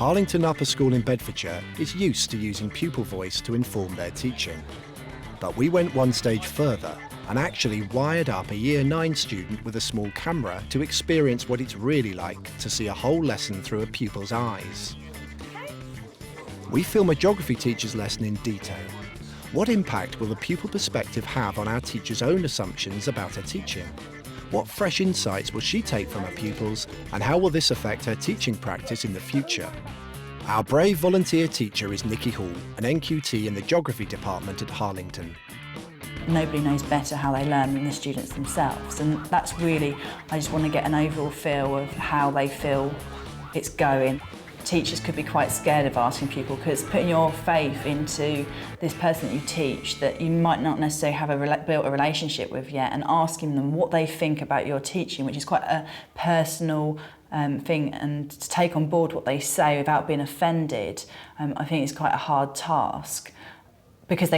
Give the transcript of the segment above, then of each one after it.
Harlington Upper School in Bedfordshire is used to using pupil voice to inform their teaching. But we went one stage further and actually wired up a Year 9 student with a small camera to experience what it's really like to see a whole lesson through a pupil's eyes. We film a geography teacher's lesson in detail. What impact will the pupil perspective have on our teacher's own assumptions about her teaching? What fresh insights will she take from her pupils, and how will this affect her teaching practice in the future? Our brave volunteer teacher is Nikki Hall, an NQT in the geography department at Harlington. Nobody knows better how they learn than the students themselves, and that's really, I just want to get an overall feel of how they feel it's going. Teachers could be quite scared of asking people because putting your faith into this person that you teach that you might not necessarily have built a relationship with yet, and asking them what they think about your teaching, which is quite a personal thing, and to take on board what they say without being offended, I think it's quite a hard task. Because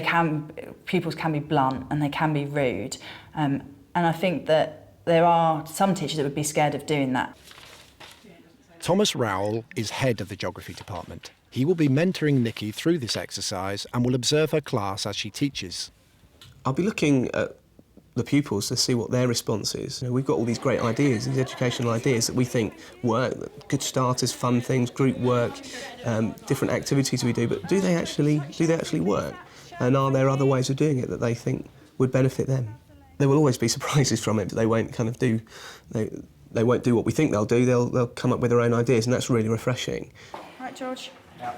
pupils can be blunt and they can be rude. And I think that there are some teachers that would be scared of doing that. Thomas Rowell is head of the geography department. He will be mentoring Nikki through this exercise and will observe her class as she teaches. I'll be looking at the pupils to see what their response is. You know, we've got all these great ideas, these educational ideas that we think work, good starters, fun things, group work, different activities we do, but do they actually work? And are there other ways of doing it that they think would benefit them? There will always be surprises from it, but they won't kind of do, they won't do what we think they'll do. They'll come up with their own ideas, and that's really refreshing. Right, George? Yeah.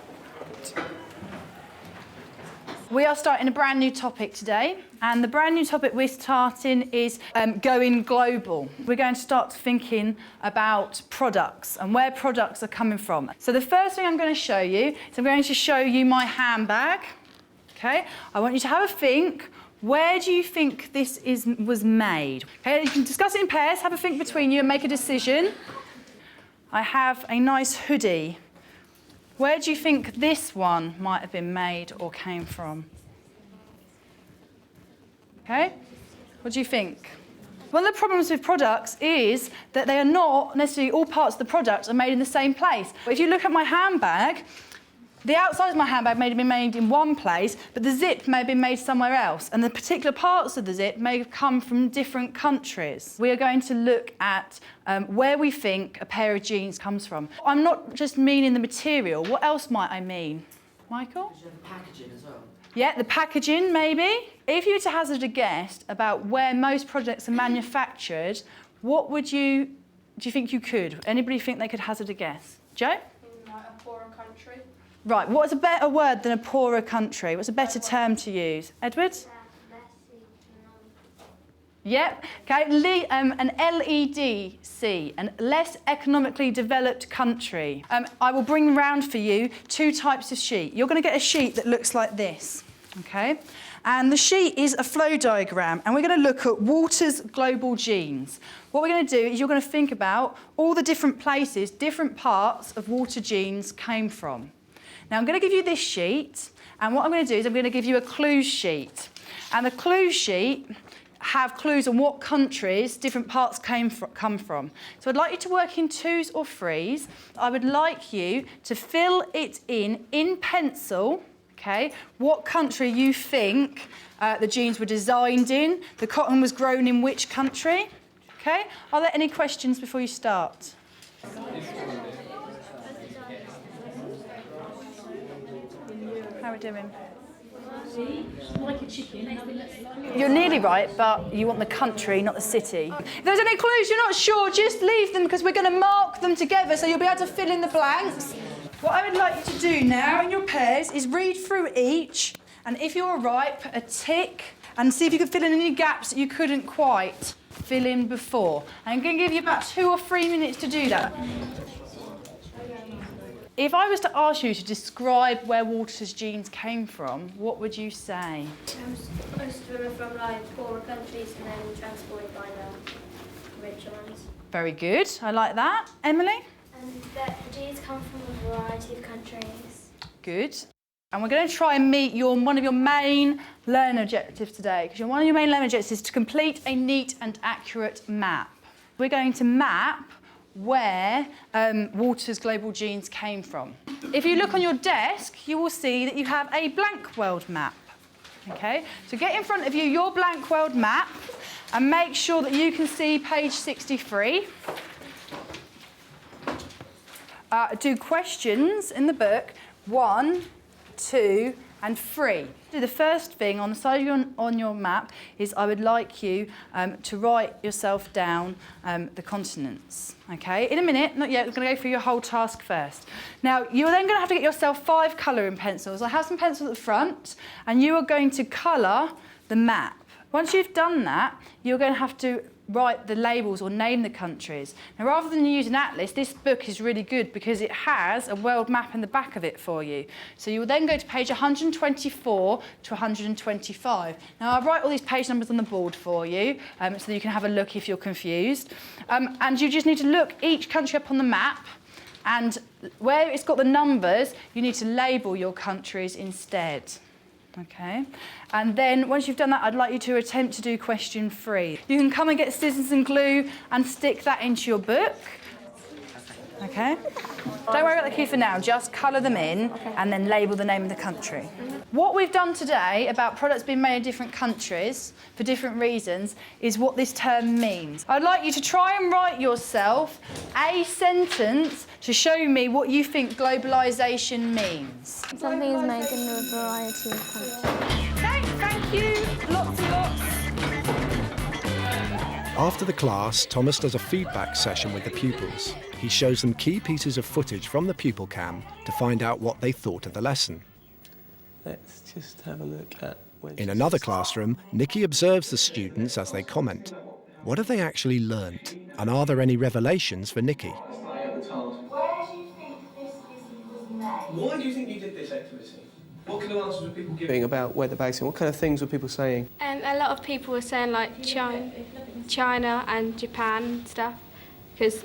We are starting a brand new topic today, and the brand new topic we're starting is going global. We're going to start thinking about products and where products are coming from. So the first thing I'm going to show you is I'm going to show you my handbag. Okay, I want you to have a think. Where do you think this was made? Okay, you can discuss it in pairs, have a think between you and make a decision. I have a nice hoodie. Where do you think this one might have been made or came from? Okay, what do you think? One of the problems with products is that they are not necessarily all parts of the product are made in the same place. If you look at my handbag, the outside of my handbag may have been made in one place, but the zip may have been made somewhere else, and the particular parts of the zip may have come from different countries. We are going to look at where we think a pair of jeans comes from. I'm not just meaning the material. What else might I mean? Michael? The packaging as well. Yeah, the packaging, maybe. If you were to hazard a guess about where most products are manufactured, what do you think you could? Anybody think they could hazard a guess? Joe? Like a poorer country. Right, what's a better word than a poorer country? What's a better term to use? Edward? Yep, okay, an LEDC, a less economically developed country. I will bring round for you two types of sheet. You're going to get a sheet that looks like this, okay? And the sheet is a flow diagram, and we're going to look at Walter's global genes. What we're going to do is you're going to think about all the different places, different parts of Walter genes came from. Now, I'm going to give you this sheet, and what I'm going to do is I'm going to give you a clues sheet. And the clues sheet have clues on what countries different parts come from. So I'd like you to work in twos or threes. I would like you to fill it in pencil, okay, what country you think the jeans were designed in, the cotton was grown in which country, okay? Are there any questions before you start? How are we doing? Like a chicken. You're nearly right, but you want the country, not the city. If there's any clues you're not sure, just leave them because we're going to mark them together so you'll be able to fill in the blanks. What I would like you to do now in your pairs is read through each, and if you're right, put a tick and see if you can fill in any gaps that you couldn't quite fill in before. I'm going to give you about 2 or 3 minutes to do that. If I was to ask you to describe where Walter's genes came from, what would you say? Most of them are from like poorer countries and then transported by the rich ones. Very good, I like that. Emily? And the genes come from a variety of countries. Good. And we're going to try and meet one of your main learning objectives today, because one of your main learning objectives is to complete a neat and accurate map. We're going to map where Walter's global genes came from. If you look on your desk, you will see that you have a blank world map. Okay, so get in front of you your blank world map and make sure that you can see page 63. Do questions in the book 1, 2 and 3. The first thing on the side on your map is I would like you to write yourself down the continents. Okay, in a minute, not yet, we're going to go through your whole task first. Now, you're then going to have to get yourself 5 colouring pencils. I have some pencils at the front and you are going to colour the map. Once you've done that, you're going to have to write the labels or name the countries. Now, rather than use an atlas, this book is really good because it has a world map in the back of it for you. So you will then go to page 124 to 125. Now, I'll write all these page numbers on the board for you so that you can have a look if you're confused. And you just need to look each country up on the map, and where it's got the numbers, you need to label your countries instead. Okay, and then once you've done that, I'd like you to attempt to do question 3. You can come and get scissors and glue and stick that into your book. Okay, don't worry about the key for now, just colour them in and then label the name of the country. What we've done today about products being made in different countries for different reasons is what this term means. I'd like you to try and write yourself a sentence to show me what you think globalisation means. Something is made in a variety of countries. Okay, thank you. Lots and lots. After the class, Thomas does a feedback session with the pupils. He shows them key pieces of footage from the pupil cam to find out what they thought of the lesson. Let's just have a look at... In another classroom, Nikki observes the students as they comment. What have they actually learnt? And are there any revelations for Nikki? Where do you think this was made? Why do you think you did this activity? What kind of answers were people giving about where the base and what kind of things were people saying? A lot of people were saying like China and Japan and stuff, because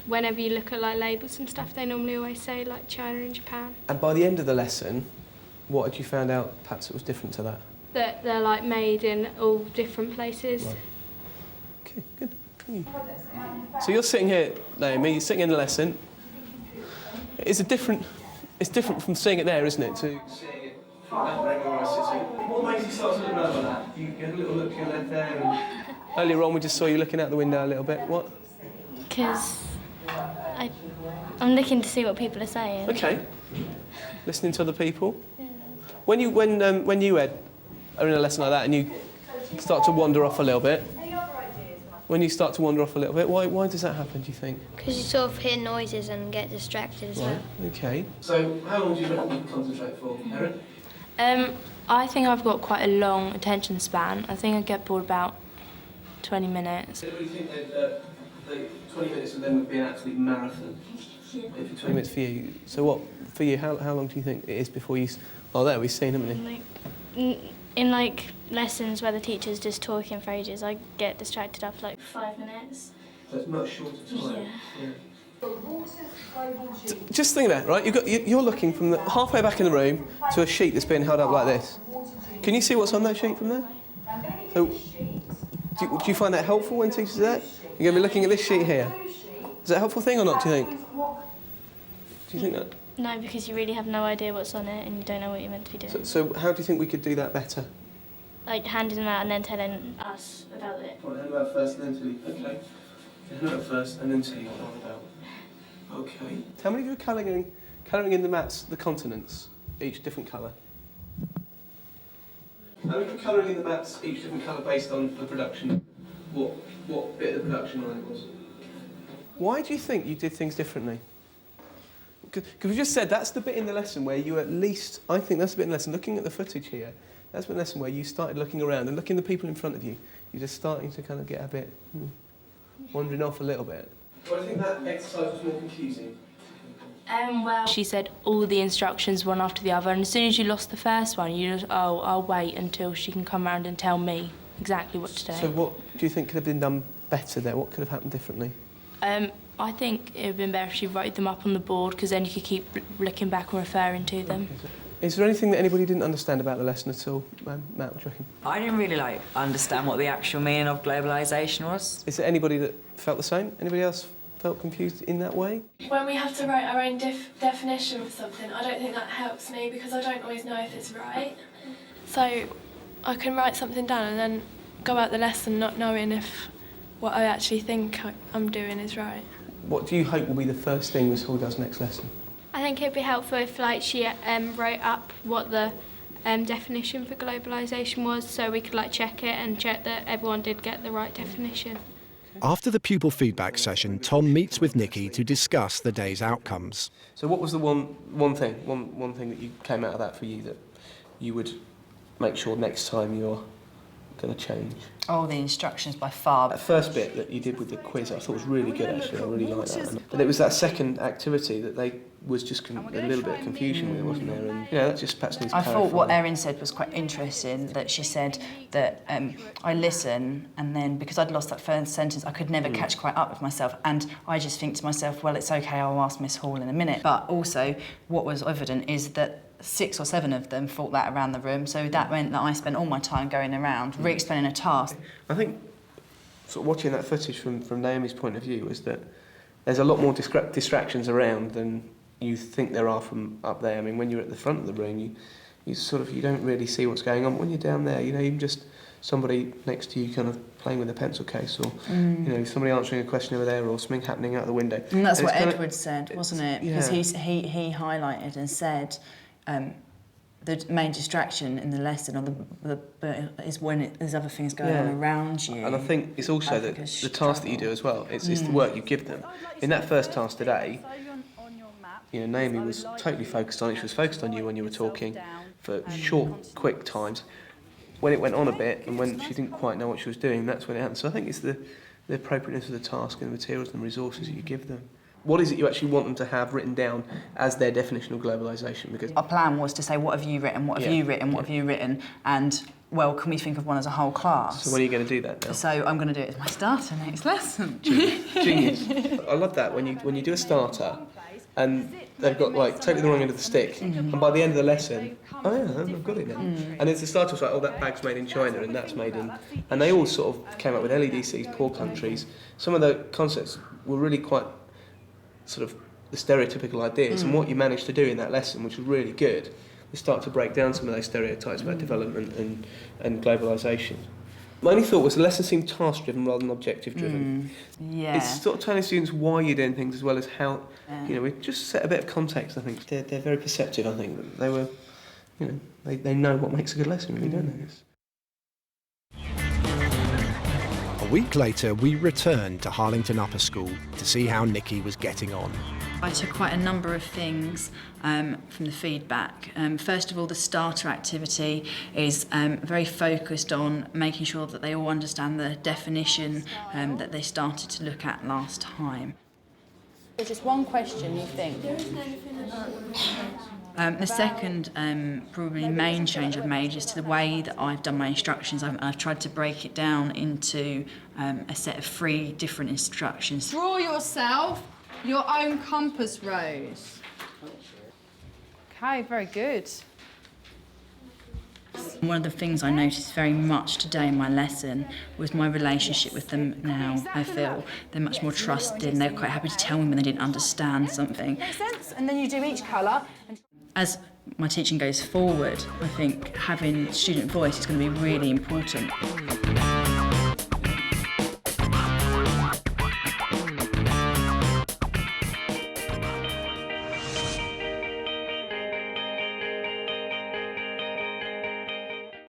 whenever you look at like labels and stuff, they normally always say like China and Japan. And by the end of the lesson, what had you found out perhaps that was different to that? That they're like made in all different places. Right. Okay, good. Thank you. So you're sitting here, Naomi, you're sitting in the lesson. It's different from seeing it there, isn't it, to seeing it from that angle where I was sitting. What makes you start to look over that? You get a little look to your left there. And earlier on we just saw you looking out the window a little bit. What? Because I'm looking to see what people are saying. Okay. Listening to other people. Yeah. When you Ed, are in a lesson like that and you start to wander off a little bit. When you start to wander off a little bit, why does that happen, do you think? Because you sort of hear noises and get distracted as well. Okay. So how long do you reckon you can concentrate for, Erin? I think I've got quite a long attention span. I think I get bored about 20 minutes. Anybody think that 20 minutes of them would be an absolute marathon? Yeah. 20 minutes for you. So what, for you, how long do you think it is before you... Oh, there, we've seen, haven't we? In like lessons where the teacher's just talking for ages, I get distracted after like 5 minutes. So it's much shorter time. Yeah. Just think of that, right? You're looking from the halfway back in the room to a sheet that's being held up like this. Can you see what's on that sheet from there? So, do you find that helpful when teachers do that? You're going to be looking at this sheet here. Is that a helpful thing or not, do you think? Do you think that? No, because you really have no idea what's on it and you don't know what you're meant to be doing. So how do you think we could do that better? Like handing them out and then telling us about it. Well, hand them out first and then tell you. Okay. Hand them out first and then tell you what they're about. Okay. How many of you are colouring in the maps the continents, each different colour? How many of you are colouring in the maps each different colour based on the production? What bit of the production line it was? Why do you think you did things differently? Because we just said that's the bit in the lesson where you at least, I think that's the bit in the lesson, looking at the footage here, that's the lesson where you started looking around and looking at the people in front of you. You're just starting to kind of get a bit, wandering off a little bit. Do I think that exercise was more confusing? Well, she said all the instructions one after the other, and as soon as you lost the first one, you just, I'll wait until she can come round and tell me exactly what to do. So what do you think could have been done better there? What could have happened differently? I think it would have been better if she wrote them up on the board, because then you could keep looking back and referring to them. Okay, so is there anything that anybody didn't understand about the lesson at all? Matt, what do you reckon? I didn't really understand what the actual meaning of globalisation was. Is there anybody that felt the same? Anybody else felt confused in that way? When we have to write our own definition of something, I don't think that helps me because I don't always know if it's right. So I can write something down and then go out the lesson not knowing if what I actually think I'm doing is right. What do you hope will be the first thing Miss Hall does next lesson? I think it'd be helpful if she wrote up what the definition for globalisation was, so we could check it and check that everyone did get the right definition. After the pupil feedback session, Tom meets with Nikki to discuss the day's outcomes. So what was the one thing that you came out of that for you that you would make sure next time you're going to change? Oh, the instructions by far. That first bit that you did with the quiz I thought was really good actually, I really liked that. But it was that second activity that they was just a little bit of confusion with it, wasn't there? And that just perhaps needs I clarifying. thought what Erin said was quite interesting, that she said that I listen and then because I'd lost that first sentence I could never catch quite up with myself, and I just think to myself, well, it's okay, I'll ask Miss Hall in a minute. But also what was evident is that 6 or 7 of them thought that around the room, so that meant that I spent all my time going around re-explaining a task. I think sort of watching that footage from Naomi's point of view is that there's a lot more distractions around than you think there are from up there. I mean, when you're at the front of the room, you don't really see what's going on. But when you're down there, even just somebody next to you kind of playing with a pencil case, or somebody answering a question over there, or something happening out the window. And that's what Edward said, wasn't it? Because he highlighted and said the main distraction in the lesson is when there's other things going on around you. And I think it's also the task that you do as well. It's the work you give them. In that first task today, Naomi was totally focused on it. She was focused on you when you were talking for short, quick times. When it went on a bit and when she didn't quite know what she was doing, that's when it happened. So I think it's the appropriateness of the task and the materials and the resources that you give them. What is it you actually want them to have written down as their definition of globalisation? Because our plan was to say, what have you written, what have you written, what have you written, and, well, can we think of one as a whole class? So when are you going to do that now? So I'm going to do it as my starter next lesson. Genius. I love that, when you do a starter and they've got totally the wrong end of the stick, and by the end of the lesson, oh yeah, I've got it now. And it's the starter was like, oh, that bag's made in China and that's made in... And they all sort of came up with LEDCs, poor countries. Some of the concepts were really quite sort of the stereotypical ideas, and what you managed to do in that lesson, which was really good, was start to break down some of those stereotypes about development and globalisation. My only thought was the lesson seemed task-driven rather than objective-driven. Yeah. It's sort of telling students why you're doing things as well as how, we just set a bit of context, I think. They're very perceptive, I think. They were, they know what makes a good lesson, really, don't they? A week later, we returned to Harlington Upper School to see how Nikki was getting on. I took quite a number of things from the feedback. First of all, the starter activity is very focused on making sure that they all understand the definition that they started to look at last time. There's just one question you think. The second probably main change I've made is to the way that I've done my instructions. I've tried to break it down into a set of 3 different instructions. Draw yourself your own compass rose. Okay, very good. One of the things I noticed very much today in my lesson was my relationship with them now. I feel they're much more trusted and they're quite happy to tell me when they didn't understand something. Makes sense? And then you do each colour. As my teaching goes forward, I think having student voice is going to be really important.